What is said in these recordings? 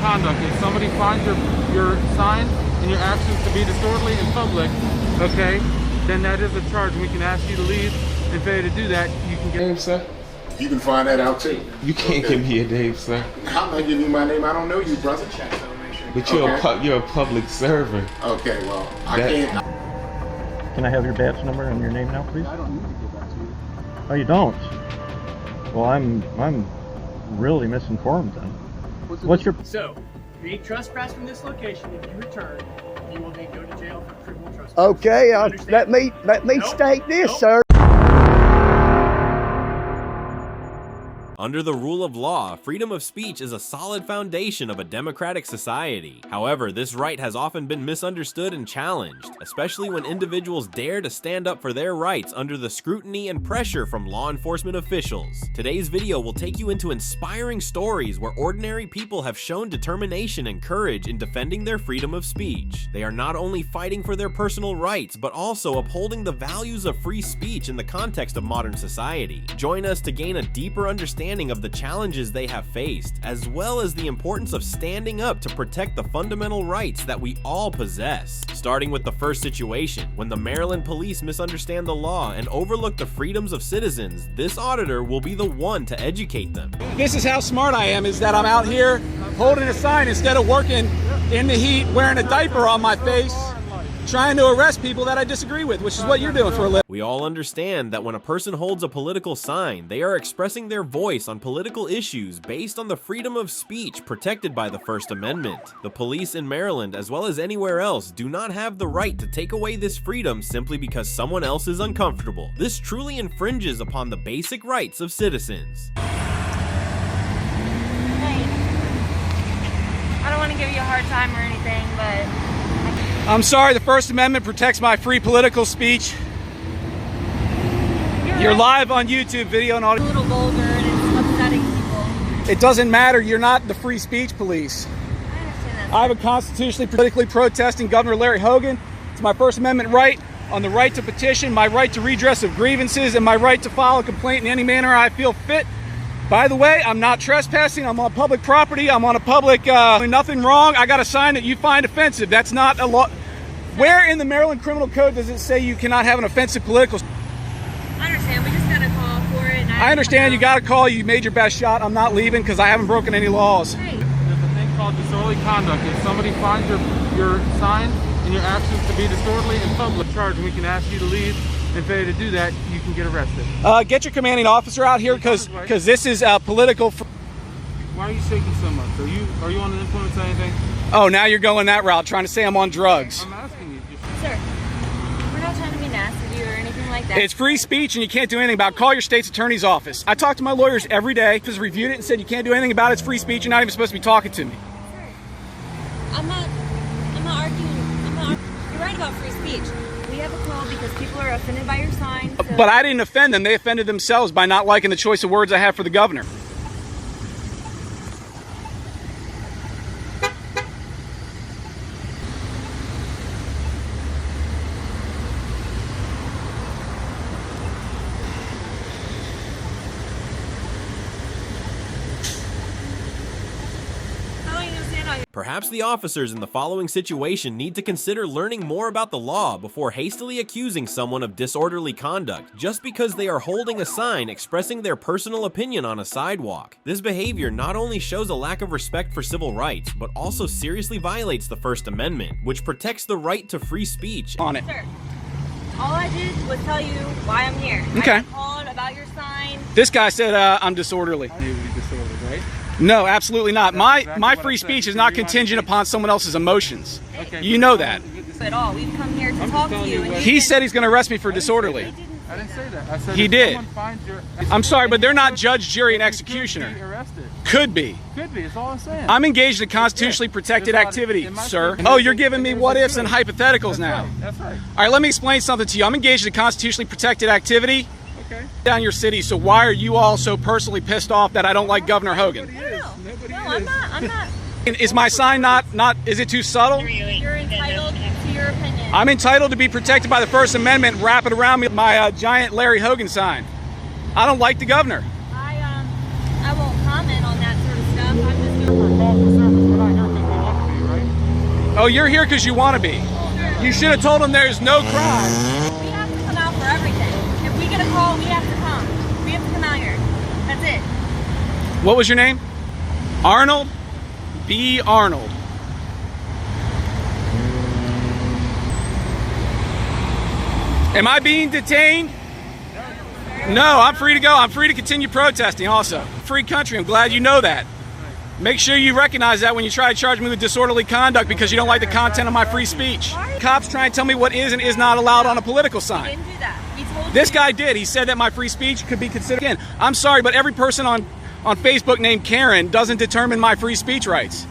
conduct. If somebody finds your signs and your actions to be disorderly in public, okay, then that is a charge. We can ask you to leave, and failure to do that, you can get... Name, sir? You can find that out too. You can't give me a name, sir. I'm not giving you my name. I don't know you, brother. But you're a public servant. Okay, well, I can't. Can I have your badge number and your name now, please? I don't need to give that to you. Oh, you don't? Well, I'm really misinformed then. What's your... So, being trespassed from this location, if you return, you will then go to jail for criminal trespass. Okay, let me state this, sir. Under the rule of law, freedom of speech is a solid foundation of a democratic society. However, this right has often been misunderstood and challenged, especially when individuals dare to stand up for their rights under the scrutiny and pressure from law enforcement officials. Today's video will take you into inspiring stories where ordinary people have shown determination and courage in defending their freedom of speech. They are not only fighting for their personal rights, but also upholding the values of free speech in the context of modern society. Join us to gain a deeper understanding of the challenges they have faced, as well as the importance of standing up to protect the fundamental rights that we all possess. Starting with the first situation, when the Maryland police misunderstand the law and overlook the freedoms of citizens, this auditor will be the one to educate them. This is how smart I am, is that I'm out here holding a sign instead of working in the heat, wearing a diaper on my face, trying to arrest people that I disagree with, which is what you're doing for a living. We all understand that when a person holds a political sign, they are expressing their voice on political issues based on the freedom of speech protected by the First Amendment. The police in Maryland, as well as anywhere else, do not have the right to take away this freedom simply because someone else is uncomfortable. This truly infringes upon the basic rights of citizens. Hey, I don't want to give you a hard time or anything, but... I'm sorry, the First Amendment protects my free political speech. You're live on YouTube video and audio. It's a little vulgar and it's upsetting people. It doesn't matter, you're not the free speech police. I understand that. I have a constitutionally politically protesting Governor Larry Hogan. It's my First Amendment right on the right to petition, my right to redress of grievances, and my right to file a complaint in any manner I feel fit. By the way, I'm not trespassing. I'm on public property. I'm on a public, nothing wrong. I got a sign that you find offensive. That's not a law. Where in the Maryland Criminal Code does it say you cannot have an offensive political? I understand. We just got a call for it. And I understand you got a call. You made your best shot. I'm not leaving because I haven't broken any laws. Hey. There's a thing called disorderly conduct. If somebody finds your signs and your actions to be disorderly in public, charge, and we can ask you to leave. And failure to do that, you can get arrested. Get your commanding officer out here because this is political. Why are you shaking so much? Are you on the influence of anything? Oh, now you're going that route, trying to say I'm on drugs. I'm asking you. Sir, we're not trying to be nasty to you or anything like that. It's free speech and you can't do anything about it. Call your state's attorney's office. I talk to my lawyers every day. Just reviewed it and said you can't do anything about it. It's free speech. You're not even supposed to be talking to me. Sir, I'm not arguing. You're right about free speech. We have a call because people are offended by your sign. So. But I didn't offend them. They offended themselves by not liking the choice of words I have for the governor. Perhaps the officers in the following situation need to consider learning more about the law before hastily accusing someone of disorderly conduct just because they are holding a sign expressing their personal opinion on a sidewalk. This behavior not only shows a lack of respect for civil rights, but also seriously violates the First Amendment, which protects the right to free speech. On it. Sir, all I did was tell you why I'm here. Okay. I called about your sign. This guy said I'm disorderly. Disorderly, right? No, absolutely not. My free speech is not contingent upon someone else's emotions. Okay. You know that. At all. We've come here to talk to you. He said he's going to arrest me for disorderly. I didn't say that. I said He if did. someone finds your... I'm sorry, but they're not judge, jury, and Be executioner. arrested. Could be. Could be. That's all I'm saying. I'm engaged in constitutionally protected activity, sir. Oh, you're giving me what ifs and hypotheticals now. That's right. All right, let me explain something to you. I'm engaged in constitutionally protected activity down your city, so why are you all so personally pissed off that I don't like Governor Hogan? No, I'm not. Is my sign not, is it too subtle? You're entitled to your opinion. I'm entitled to be protected by the First Amendment, wrap it around me with my giant Larry Hogan sign. I don't like the governor. I won't comment on that sort of stuff. I'm just For call for service, we're not here Oh, you're here because you want to be. You should have told them there's no crime. We have to come out for everything. If we get a call, we have to come. We have to come out here. That's it. What was your name? Arnold? B. Arnold. Am I being detained? No, I'm free to go. I'm free to continue protesting also. Free country, I'm glad you know that. Make sure you recognize that when you try to charge me with disorderly conduct because you don't like the content of my free speech. Cops try and tell me what is and is not allowed on a political He sign. didn't do that. He told This you. guy did. He said that my free speech could be considered. Again, I'm sorry, but every person on Facebook named Karen doesn't determine my free speech rights.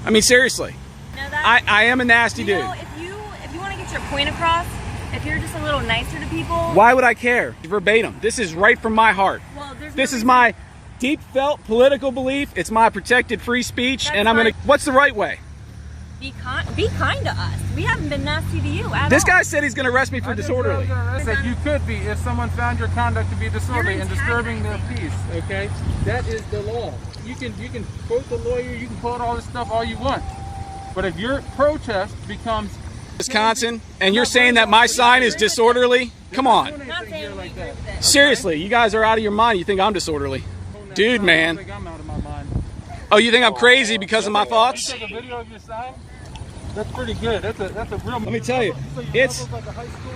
I mean, seriously. No, that, I am a nasty you dude. know, if you want to get your point across, if you're just a little nicer to people. Why would I care? Verbatim. This is right from my heart. Well, there's This no is reason- my deep felt political belief. It's my protected free speech, That's and I'm gonna. fine. What's the right way? Be kind to us. We haven't been nasty to you at This all. guy said he's gonna arrest me for disorderly. Said you could be if someone found your conduct to be disorderly and disturbing their peace. Okay, that is the law. You can quote the lawyer, you can quote all this stuff all you want, but if your protest becomes Wisconsin, and you're saying that my sign is disorderly? Come on. I'm not saying we agree with it. Seriously, you guys are out of your mind. You think I'm disorderly. Dude, man. I think I'm out of my mind. Oh, you think I'm crazy because of my thoughts? Take a video of your sign. That's pretty good. That's a real. Let me tell you, So your it's level's like a high school.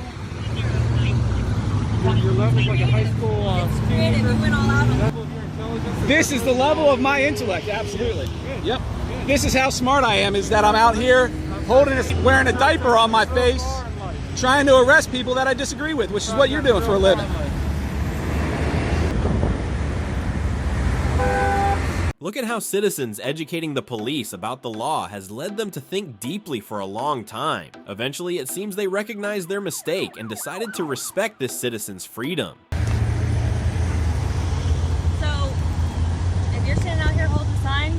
Your level's like a high school. Creative. You went all out on Level of your intelligence. this is the level of my intellect. Absolutely. Yep. This is how smart I am. Is that I'm out here wearing a diaper on my face, trying to arrest people that I disagree with, which is what you're doing for a living. Look at how citizens educating the police about the law has led them to think deeply for a long time. Eventually, it seems they recognized their mistake and decided to respect this citizen's freedom. So, if you're sitting out here holding a sign,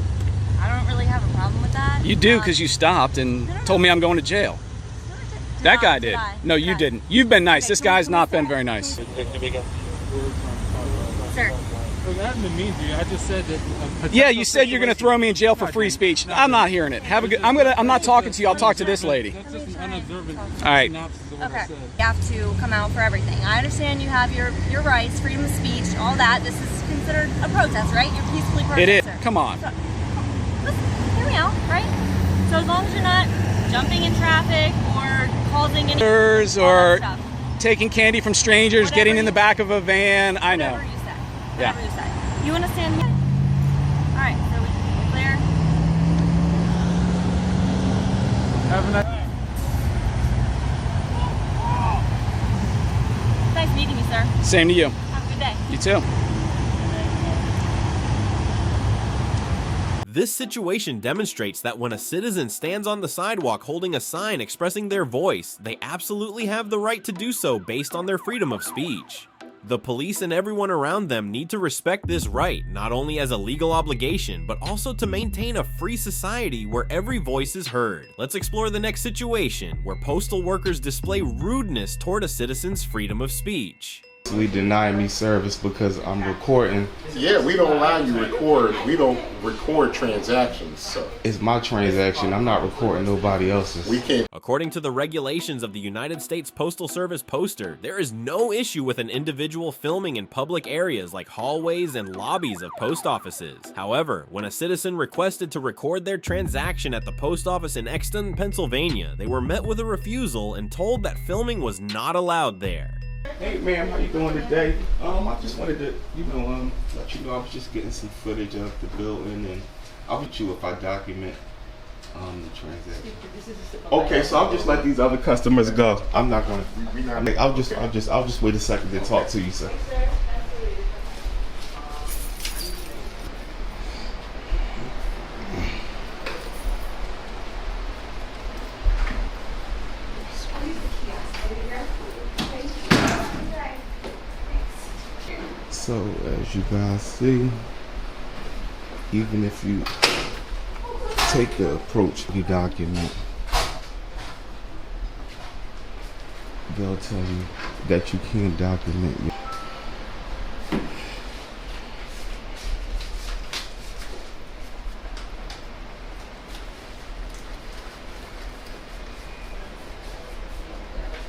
I don't really have a problem with that. You do because you stopped and told me I'm going to jail. That guy did. No, you didn't. You've been nice. This guy's not been very nice. Sir. Look, I didn't mean to. I just said that. Yeah, you said you're going to throw me in jail for free speech. I'm not hearing it. Have a good. I'm not talking to you. I'll talk to this lady. That's just an unobservant All right. synopsis of what I Okay. said. You have to come out for everything. I understand you have your rights, freedom of speech, all that. This is considered a protest, right? You're peacefully It is. protesting. Come on. So, listen, hear me out, right? So as long as you're not jumping in traffic or causing any Or all that stuff. taking candy from strangers, Whatever getting in you- the back of a van. I know. Whatever you say. Yeah. Whatever you say. You understand me? All right. So we clear. Have a nice. Nice meeting you, sir. Same to you. Have a good day. You too. This situation demonstrates that when a citizen stands on the sidewalk holding a sign expressing their voice, they absolutely have the right to do so based on their freedom of speech. The police and everyone around them need to respect this right, not only as a legal obligation, but also to maintain a free society where every voice is heard. Let's explore the next situation, where postal workers display rudeness toward a citizen's freedom of speech. We deny me service because I'm recording. Yeah, we don't allow you to record. We don't record transactions, so It's my transaction. I'm not recording nobody else's. we can't. According to the regulations of the United States Postal Service poster, there is no issue with an individual filming in public areas like hallways and lobbies of post offices. However, when a citizen requested to record their transaction at the post office in Exton, Pennsylvania, they were met with a refusal and told that filming was not allowed there. Hey ma'am, how you doing today? I just wanted to, let you know I was just getting some footage of the building, and I'll get you if I document the transaction. Okay, so I'll just let these other customers go. I'm not gonna. I'll just wait a second to talk to you, sir. So as you guys see, even if you take the approach you document, they'll tell you that you can't document your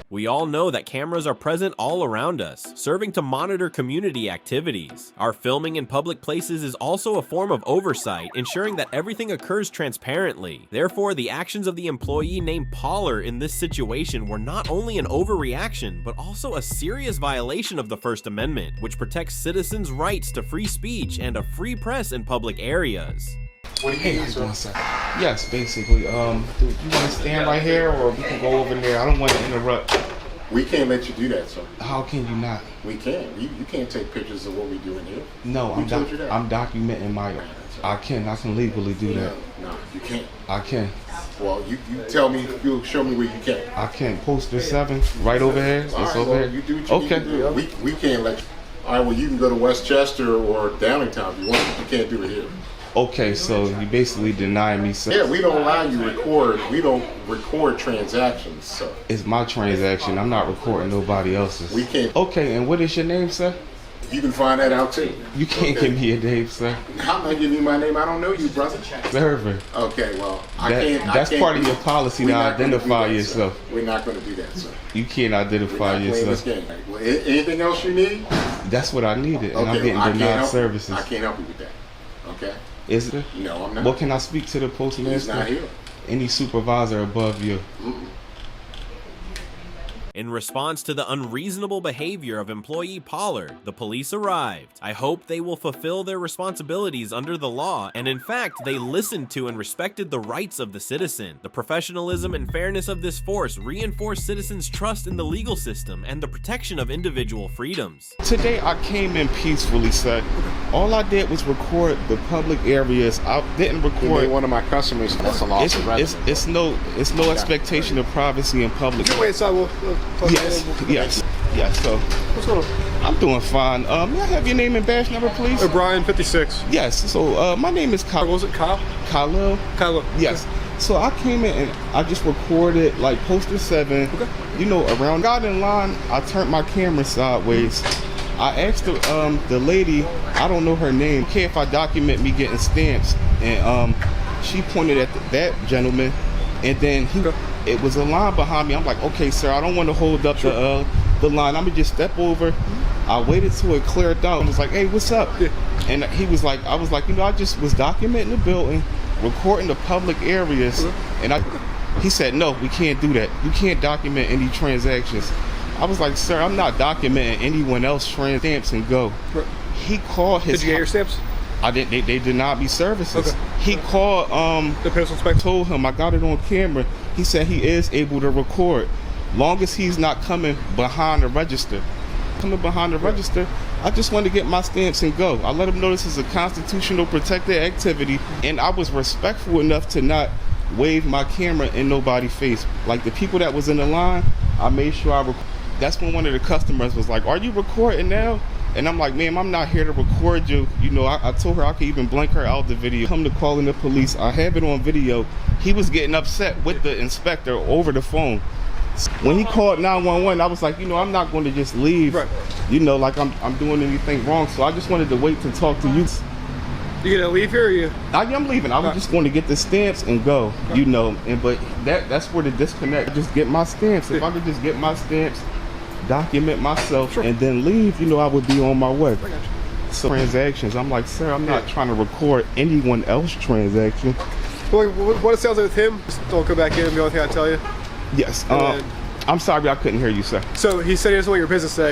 We all know that cameras are present all around us, serving to monitor community activities. Our filming in public places is also a form of oversight, ensuring that everything occurs transparently. Therefore, the actions of the employee named Poller in this situation were not only an overreaction, but also a serious violation of the First Amendment, which protects citizens' rights to free speech and a free press in public areas. What do you need, sir? Yes, basically. Do you want to stand right here, or we can go over there? I don't want to interrupt. We can't let you do that, sir. How can you not? We can't. You can't take pictures of what we do in here. No, I'm documenting my. I can legally do that. No, you can't. I can. Well, you tell me. You show me where you can. I can. Poster 7, right over here. It's over here. You do what you need to do. We can't let you. All right. Well, you can go to Westchester or Downingtown if you want. You can't do it here. Okay, so you basically deny me. Yeah, we don't allow you to record. We don't record transactions, so. It's my transaction. I'm not recording nobody else's. We can't. Okay, and what is your name, sir? You can find that out too. You can't give me a name, sir. I'm not giving you my name. I don't know you, brother. Server. Okay, well, I can't. That's part of your policy to identify yourself. We're not going to do that, sir. You can't identify yourself. Well, anything else you need? That's what I needed, and I'm getting denied services. I can't help you with that. Okay. Is it? No, I'm not. What can I speak to the postmaster? He's not here. Any supervisor above you? In response to the unreasonable behavior of employee Poller, the police arrived. I hope they will fulfill their responsibilities under the law, and in fact, they listened to and respected the rights of the citizen. The professionalism and fairness of this force reinforced citizens' trust in the legal system and the protection of individual freedoms. Today, I came in peacefully, sir. All I did was record the public areas. I didn't record one of my customers. That's a loss of revenue. It's no expectation of privacy in public. Wait, so Yes. So what's going on? I'm doing fine. May I have your name and badge number, please? O'Brien, 56. Yes. So my name is Kyle. What was it, Kyle? Kyle. Yes. So I came in and I just recorded like poster 7. Okay. You know, around. Got in line. I turned my camera sideways. I asked the lady, I don't know her name, okay if I document me getting stamps, and she pointed at that gentleman, and then it was a line behind me. I'm like, okay, sir, I don't want to hold up the line. I'm gonna just step over. I waited till it cleared out. I was like, hey, what's up? Yeah. And he was like, I was like, I just was documenting the building, recording the public areas, and he said, no, we can't do that. You can't document any transactions. I was like, sir, I'm not documenting anyone else's stamps and go. Right. He called his. Did you get your stamps? I didn't. They denied me services. Okay. He called the postal inspector. Told him I got it on camera. He said he is able to record, long as he's not coming behind the register. Coming behind the register, I just wanted to get my stamps and go. I let him know this is a constitutional protected activity, and I was respectful enough to not wave my camera in nobody's face. Like the people that was in the line, I made sure I recorded. That's when one of the customers was like, are you recording now? And I'm like, ma'am, I'm not here to record you. You know, I told her I could even blank her out the video. Come to calling the police. I have it on video. He was getting upset with the inspector over the phone. When he called 911, I was like, I'm not going to just leave, like I'm doing anything wrong. So I just wanted to wait to talk to you. You gonna leave here or you? I'm leaving. I was just going to get the stamps and go, but that's where the disconnect. Just get my stamps. If I could just get my stamps, document myself, and then leave, I would be on my way. So transactions, I'm like, sir, I'm not trying to record anyone else's transaction. Well, what it sounds like with him, just don't go back in, the only thing I tell you. Yes. I'm sorry, I couldn't hear you, sir. So he said he doesn't want your business today.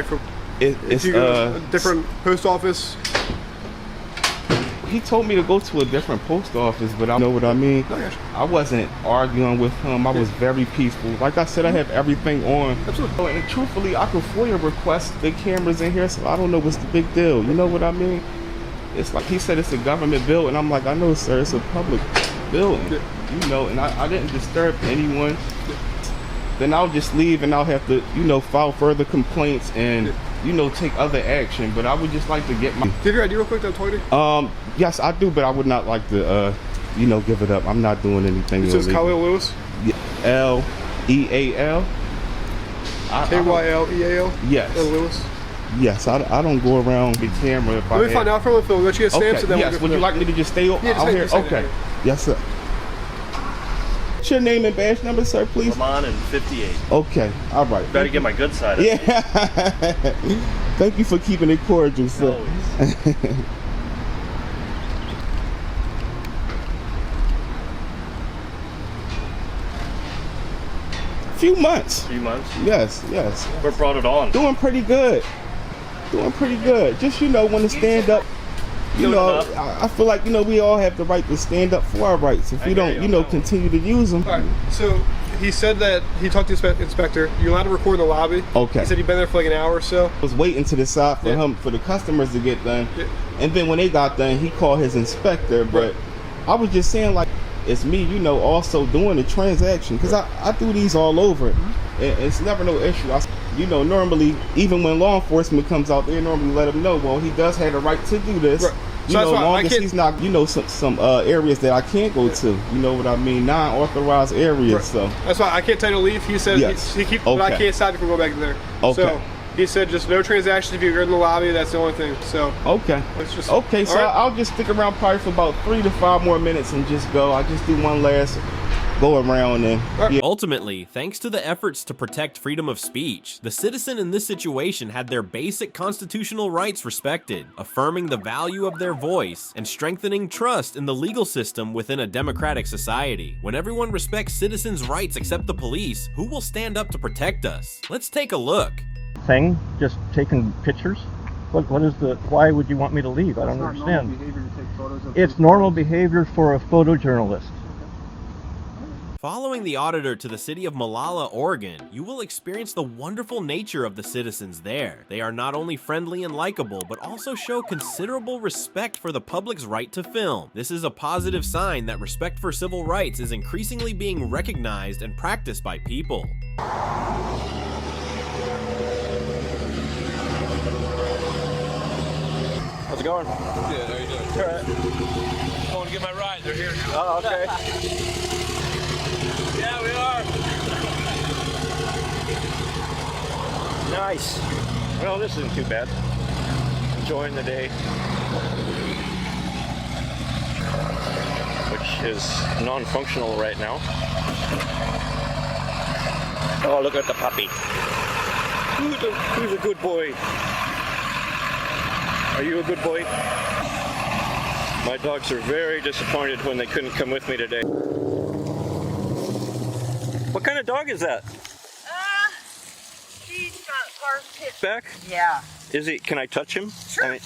If you go to a different post office. He told me to go to a different post office, but I know what I mean. I wasn't arguing with him. I was very peaceful. Like I said, I have everything on. Absolutely. And truthfully, I could FOIA request the cameras in here, so I don't know what's the big deal. You know what I mean? It's like he said it's a government building, and I'm like, I know, sir, it's a public building. And I didn't disturb anyone. Then I'll just leave, and I'll have to, file further complaints and. Take other action, but I would just like to get my. Give your ID real quick, that I'm talking to. Yes, I do, but I would not like to, give it up. I'm not doing anything. This is Kyle Lewis. L-E-A-L. K-Y-L-E-A-L. Yes. Lewis. Yes, I don't go around the camera. Let me find out from him. Phil. Let you get stamps, and then yes. Would you like me to just stay out here? Okay. Yes, sir. What's your name and badge number, sir, please? Lamont and 58. Okay, all right. Better get my good side of it. Yeah. Thank you for keeping it cordial, sir. Always. Few months. Few months. Yes. What brought it on? Doing pretty good. Just, want to stand up. I feel like, we all have the right to stand up for our rights. If we don't, continue to use them. All right, so he said that he talked to the inspector. You're allowed to record in the lobby. Okay. He said you've been there for like an hour or so. I was waiting to the side for the customers to get done. Yeah. And then when they got done, he called his inspector. But I was just saying, like, it's me, also doing the transaction. Because I do these all over. And it's never no issue. Normally, even when law enforcement comes out, they normally let him know, well, he does have the right to do this. Right. So as long as he's not, some areas that I can't go to. You know what I mean? Non-authorized areas. Right. So that's why I can't tell you to leave. He said he keeps, but I can't stop you from going back in there. Okay. So he said just no transactions if you're in the lobby. That's the only thing. So okay. So right. I'll just stick around probably for about 3 to 5 more minutes and just go. I just do one last go around and Ultimately, thanks to the efforts to protect freedom of speech, the citizen in this situation had their basic constitutional rights respected, affirming the value of their voice and strengthening trust in the legal system within a democratic society. When everyone respects citizens' rights except the police, who will stand up to protect us? Let's take a look. Thing, just taking pictures? Why would you want me to leave? I don't understand. Normal behavior to take photos of It's normal behavior for a photojournalist. Following the auditor to the city of Molalla, Oregon, you will experience the wonderful nature of the citizens there. They are not only friendly and likable, but also show considerable respect for the public's right to film. This is a positive sign that respect for civil rights is increasingly being recognized and practiced by people. How's it going? Good, how are you doing? All right. I want to get my ride, they're here now. Oh, okay. Yeah, we are. Nice. Well, this isn't too bad. Enjoying the day. Which is non-functional right now. Oh, look at the puppy. Who's a good boy? Are you a good boy? My dogs are very disappointed when they couldn't come with me today. What kind of dog is that? She's got scarf pitch. Back? Yeah. Is he? Can I touch him? Sure.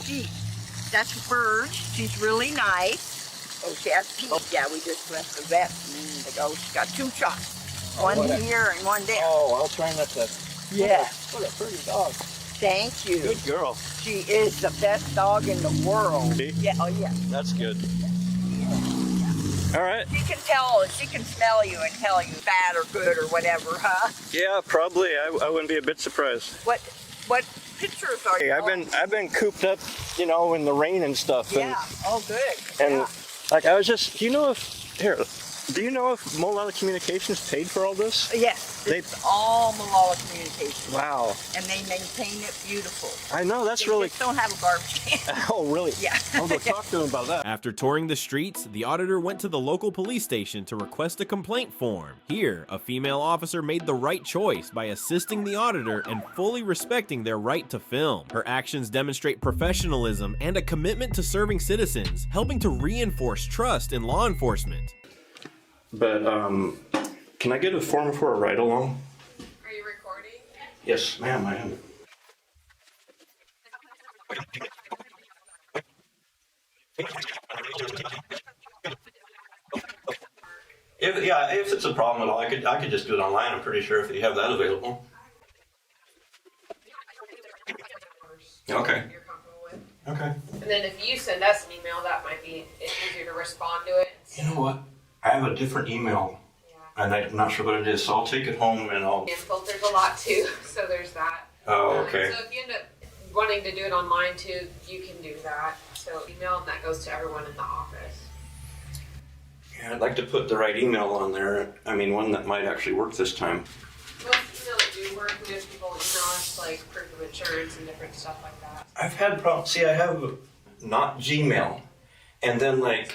That's a bird. She's really nice. Oh, she has teeth. Oh, yeah, we just left the vet a minute ago. She's got 2 shots. One here and one there. Oh, I'll try not to. Yeah. What a pretty dog. Thank you. Good girl. She is the best dog in the world. See? Yeah. Oh, yeah. That's good. All right. She can smell you and tell you bad or good or whatever, huh? Yeah, probably. I wouldn't be a bit surprised. What pictures are you? I've been cooped up, in the rain and stuff. Yeah. Oh, good. And like I was just, do you know if Molalla Communications paid for all this? Yes. It's all Molalla Communications. Wow. And they maintain it beautiful. I know, that's they really... just don't have a garbage can. Oh, really? Yeah. I'll go talk to them about that. After touring the streets, the auditor went to the local police station to request a complaint form. Here, a female officer made the right choice by assisting the auditor and fully respecting their right to film. Her actions demonstrate professionalism and a commitment to serving citizens, helping to reinforce trust in law enforcement. But, can I get a form for a ride-along? Are you recording? Yes, ma'am, I am. If it's a problem at all, I could just do it online. I'm pretty sure if you have that available. Okay. You're comfortable with. Okay. And then if you send us an email, that might be easier to respond to it. You know what? I have a different email. And I'm not sure what it is, so I'll take it home and I'll... And filters a lot too, so there's that. Oh, okay. So if you end up wanting to do it online too, you can do that. So email, and that goes to everyone in the office. Yeah, I'd like to put the right email on there. I mean, one that might actually work this time. Most emails do work. We have people email us like proof of insurance and different stuff like that. I've had problems. See, I have not Gmail. And then like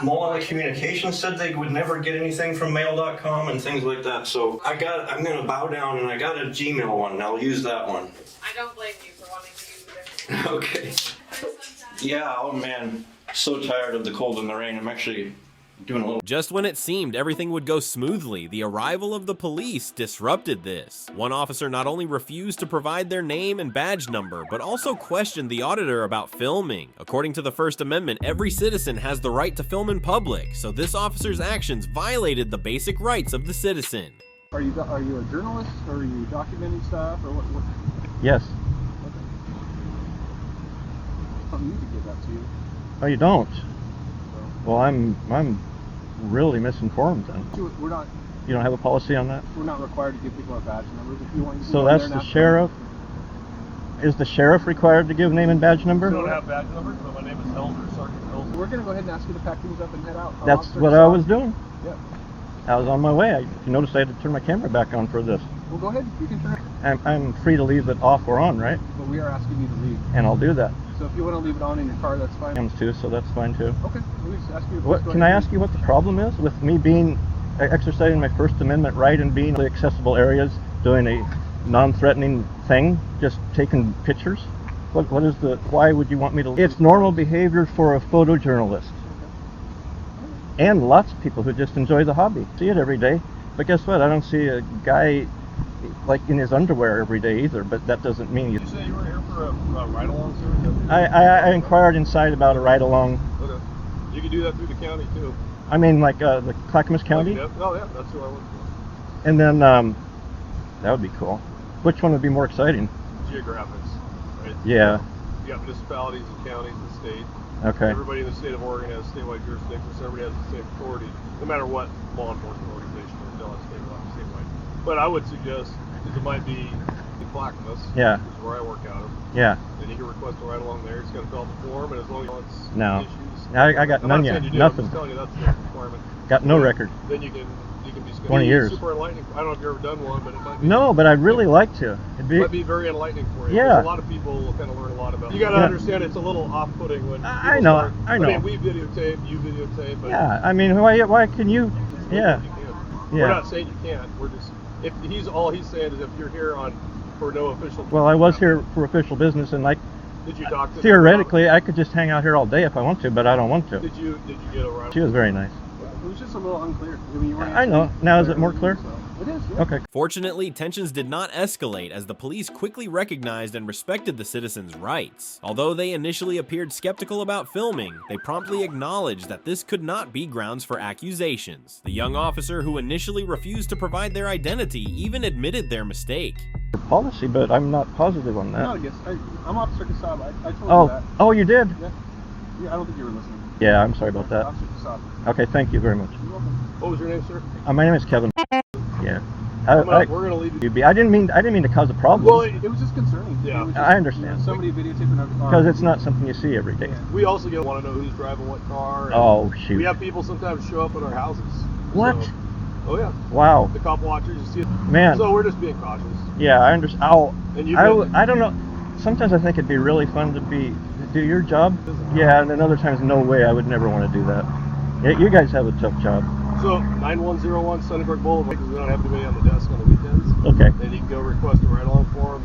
Mulholland Communications said they would never get anything from mail.com and things like that. So I'm gonna bow down and I got a Gmail one and I'll use that one. I don't blame you for wanting to use it. Okay. Yeah, oh man. So tired of the cold and the rain. I'm actually doing a little. Just when it seemed everything would go smoothly, the arrival of the police disrupted this. One officer not only refused to provide their name and badge number, but also questioned the auditor about filming. According to the First Amendment, every citizen has the right to film in public, so this officer's actions violated the basic rights of the citizen. Are you a journalist, or are you documenting stuff, or what? Yes. Okay. I don't need to give that to you. Oh, you don't? Well, I'm really misinformed then. We're not. You don't have a policy on that? We're not required to give people our badge numbers. If you want. So that's the sheriff. Is the sheriff required to give name and badge number? I don't have badge numbers, but my name is Elder Sergeant Elder. We're gonna go ahead and ask you to pack things up and head out. That's what I was doing. Yeah. I was on my way. If you notice, I had to turn my camera back on for this. Well, go ahead. You can turn it. I'm free to leave it off or on, right? But we are asking you to leave. And I'll do that. So if you want to leave it on in your car, that's fine. Comes too, so that's fine too. Okay. We'll just ask you. What can I ask you? What the problem is with me being exercising my First Amendment right and being in the accessible areas, doing a non-threatening thing, just taking pictures? What is the? Why would you want me to? It's normal behavior for a photojournalist. And lots of people who just enjoy the hobby. See it every day. But guess what? I don't see a guy like in his underwear every day either, but that doesn't mean Did you say you were here for a ride-along service? I inquired inside about a ride-along. Okay. You can do that through the county too. I mean, like the Clackamas County? Oh yeah, that's who I work for. And then, that would be cool. Which one would be more exciting? Geographics, right? Yeah. You got municipalities and counties and state. Okay. Everybody in the state of Oregon has statewide jurisdiction, so everybody has the same authority, no matter what law enforcement organization is, they'll have statewide. But I would suggest, because it might be in Clackamas, Yeah. which is where I work out of. Yeah. Then you can request a ride along there. It's got to fill out the form, and as long as it's No. issues. I got none yet. Nothing. I'm just telling you that's the requirement. Got no record. Then you can be 20 years. super enlightening. I don't know if you've ever done one, but it might be. No, but I'd really like to. It might be very enlightening for you. Yeah. A lot of people will kind of learn a lot about it. You got to understand it's a little off-putting when I know. start, I know. I mean, we videotape, you videotape. But Yeah. I mean, why can you? Yeah. You can. Yeah. We're not saying you can't. We're just all he's saying is if you're here for no official. Well, I was here for official business, and like. Did you talk to Theoretically, I could just hang out here all day if I want to, but I don't want to. Did you get a ride? She was very nice. It was just a little unclear. I mean, you weren't I know. Now is it more clear? It is, yeah. Okay. Fortunately, tensions did not escalate as the police quickly recognized and respected the citizens' rights. Although they initially appeared skeptical about filming, they promptly acknowledged that this could not be grounds for accusations. The young officer who initially refused to provide their identity even admitted their mistake. Policy, but I'm not positive on that. No, yes, I'm Officer Casab. I told you that. Oh, you did? Yeah, I don't think you were listening. Yeah, I'm sorry about that. Officer Casab. Okay, thank you very much. You're welcome. What was your name, sir? My name is Kevin. Yeah. We're gonna leave you. I didn't mean to cause a problem. Well, it was just concerning. Yeah. I understand. Somebody videotaping our car. Because it's not something you see every day. Yeah. We also want to know who's driving what car. And Oh shoot. We have people sometimes show up at our houses. What? So, oh yeah. Wow. The cop watchers, you see it. Man. So we're just being cautious. Yeah, I understand. And I don't know. Sometimes I think it'd be really fun to do your job. Yeah, and then other times, no way. I would never want to do that. Yeah, you guys have a tough job. So 9101 Sunnybrook Boulevard, because we don't have anybody on the desk on the weekends. Okay. Then you can go request a ride-along form.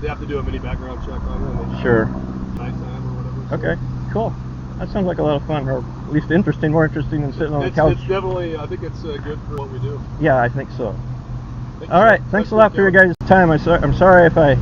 They have to do a mini background check on you. And then Sure. Nighttime or whatever. So. Okay. Cool. That sounds like a lot of fun, or at least interesting. More interesting than sitting on the couch. It's definitely. I think it's good for what we do. Yeah, I think so. All right. Thanks a lot for your guys' time. I'm sorry if I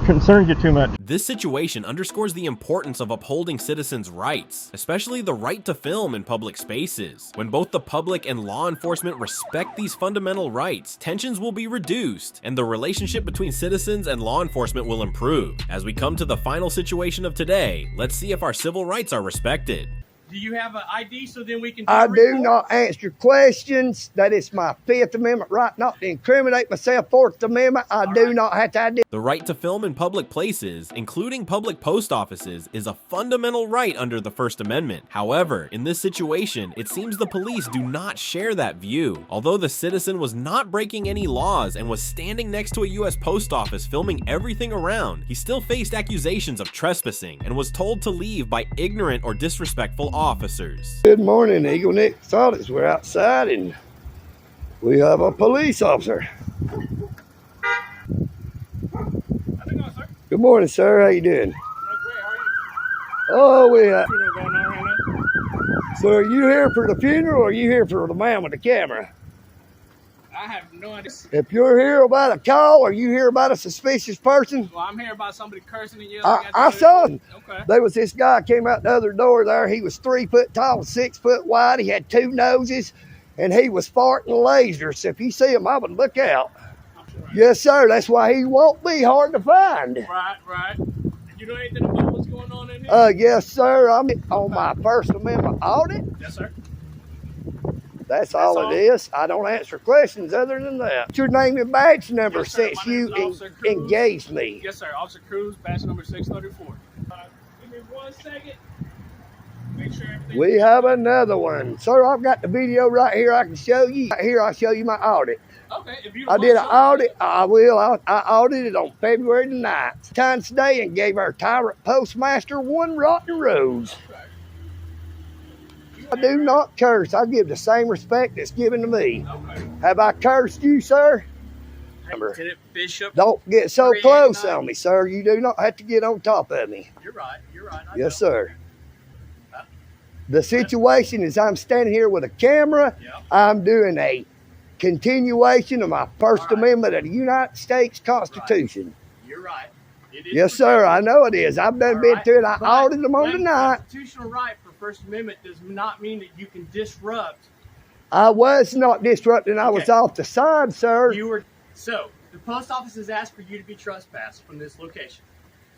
concerned you too much. This situation underscores the importance of upholding citizens' rights, especially the right to film in public spaces. When both the public and law enforcement respect these fundamental rights, tensions will be reduced, and the relationship between citizens and law enforcement will improve. As we come to the final situation of today, let's see if our civil rights are respected. Do you have an ID so then we can I do not answer questions. That is my Fifth Amendment right not to incriminate myself. Fourth Amendment, I do not have to identify. The right to film in public places, including public post offices, is a fundamental right under the First Amendment. However, in this situation, it seems the police do not share that view. Although the citizen was not breaking any laws and was standing next to a US post office filming everything around, he still faced accusations of trespassing and was told to leave by ignorant or disrespectful officers. Good morning, Eagle Nick Audits. We're outside and we have a police officer. Good morning, sir. How you doing? Oh, So are you here for the funeral or are you here for the man with the camera? I have no idea. If you're here about a call or you hear about a suspicious person, Well, I'm here about somebody cursing and yelling. I saw him. Okay. There was this guy came out the other door there. He was 3 foot tall, 6 foot wide. He had 2 noses and he was farting lasers. So if you see him, I would look out. Yes, sir. That's why he won't be hard to find. Right. You know anything about what's going on in here? Yes, sir. I'm on my First Amendment audit. Yes, sir. That's all it is. I don't answer questions other than that. What's your name and badge number Yes, sir. since My you name is Officer Cruz. engaged me? Yes, sir. Officer Cruz, badge number 634. Give me 1 second. Make sure everything. We have another one. Sir, I've got the video right here I can show you. Right here I'll show you my audit. Okay, if you I did an audit. I will. I audited on February the 9th. Times today and gave our tyrant postmaster 1 rotten rose. I do not curse. I give the same respect that's given to me. Okay. Have I cursed you, sir? Lieutenant Bishop. Don't get so close on me, sir. You do not have to get on top of me. You're right. Yes, sir. The situation is I'm standing here with a camera. Yep. I'm doing a continuation of my First Amendment of the United States Constitution. You're right. It is Yes, sir. I know it is. I've done been through it. I audited them on the night. Constitutional right for First Amendment does not mean that you can disrupt. I was not disrupting. I was off the side, sir. So the post office has asked for you to be trespassed from this location.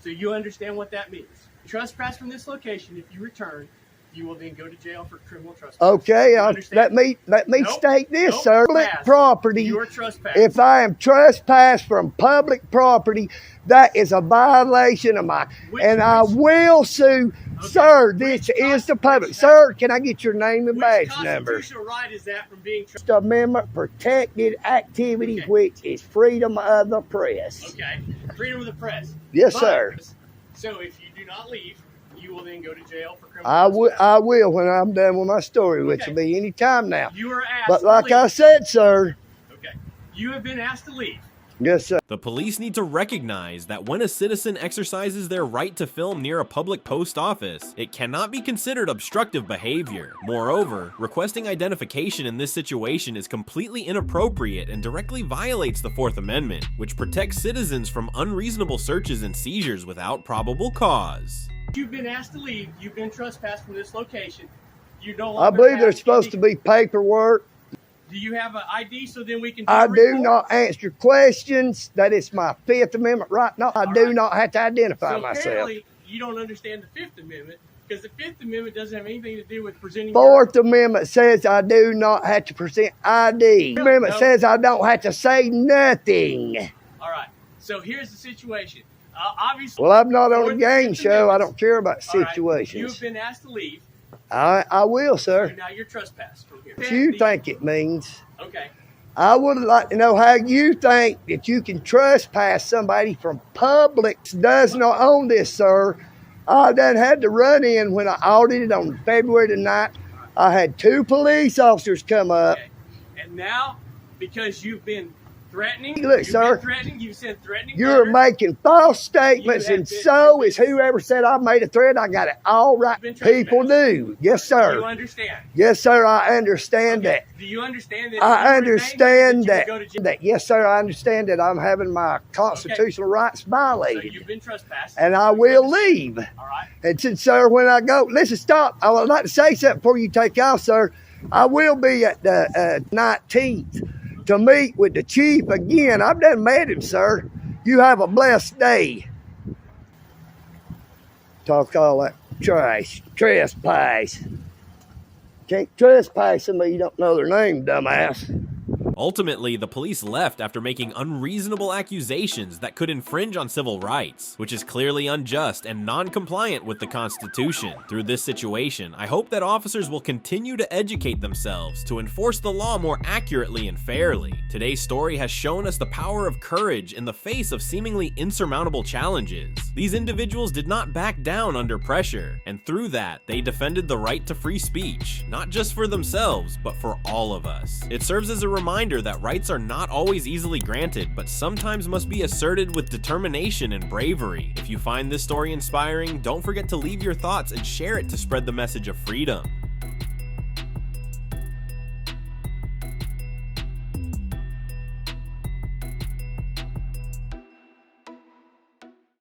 So you understand what that means. Trespass from this location. If you return, you will then go to jail for criminal trespass. Okay, let me state this, sir. Public property. You are trespassing. If I am trespassed from public property, that is a violation of my, I will sue. Okay. Sir, this is the public. Sir, can I get your name and badge number? Which constitutional right is that from being First Amendment protected activity, which is freedom of the press. Okay, freedom of the press. Yes, sir. So if you do not leave, you will then go to jail for criminal trespass. I will when I'm done with my story, which will be any time now. You are asked But to like leave. I said, sir. Okay, you have been asked to leave. Yes, sir. The police need to recognize that when a citizen exercises their right to film near a public post office, it cannot be considered obstructive behavior. Moreover, requesting identification in this situation is completely inappropriate and directly violates the Fourth Amendment, which protects citizens from unreasonable searches and seizures without probable cause. You've been asked to leave. You've been trespassed from this location. You no longer I believe have there's supposed to be paperwork. Do you have an ID so then we can I do not answer questions. That is my Fifth Amendment right. No, I do not have to identify myself. Apparently, you don't understand the Fifth Amendment because the Fifth Amendment doesn't have anything to do with presenting. Fourth Amendment says I do not have to present ID. Fifth Amendment says I don't have to say nothing. All right. So here's the situation. Obviously. Well, I'm not on a game show. I don't care about situations. Right. You have been asked to leave. I will, sir. So now you're trespassed from here. What you think it means? Okay. I would like to know how you think that you can trespass somebody from public. Does not own this, sir. I done had to run in when I audited on February the 9th. I had 2 police officers come up. Okay. And now, because you've been threatening, look, sir, you said threatening. You're making false statements, and so is whoever said I made a threat. I got it all right. People do. Yes, sir. Do you understand? Yes, sir. I understand that. Do you understand that? I understand that. Yes, sir. I understand that I'm having my constitutional rights violated. So you've been trespassed. And I will leave. All right. And since, sir, when I go, listen, stop. I would like to say something before you take off, sir. I will be at the 19th. To meet with the chief again. I've done met him, sir. You have a blessed day. Talk all that. Trespass. Can't trespass somebody you don't know their name, dumbass. Ultimately, the police left after making unreasonable accusations that could infringe on civil rights, which is clearly unjust and non-compliant with the Constitution. Through this situation, I hope that officers will continue to educate themselves to enforce the law more accurately and fairly. Today's story has shown us the power of courage in the face of seemingly insurmountable challenges. These individuals did not back down under pressure, and through that, they defended the right to free speech, not just for themselves, but for all of us. It serves as a reminder that rights are not always easily granted, but sometimes must be asserted with determination and bravery. If you find this story inspiring, don't forget to leave your thoughts and share it to spread the message of freedom.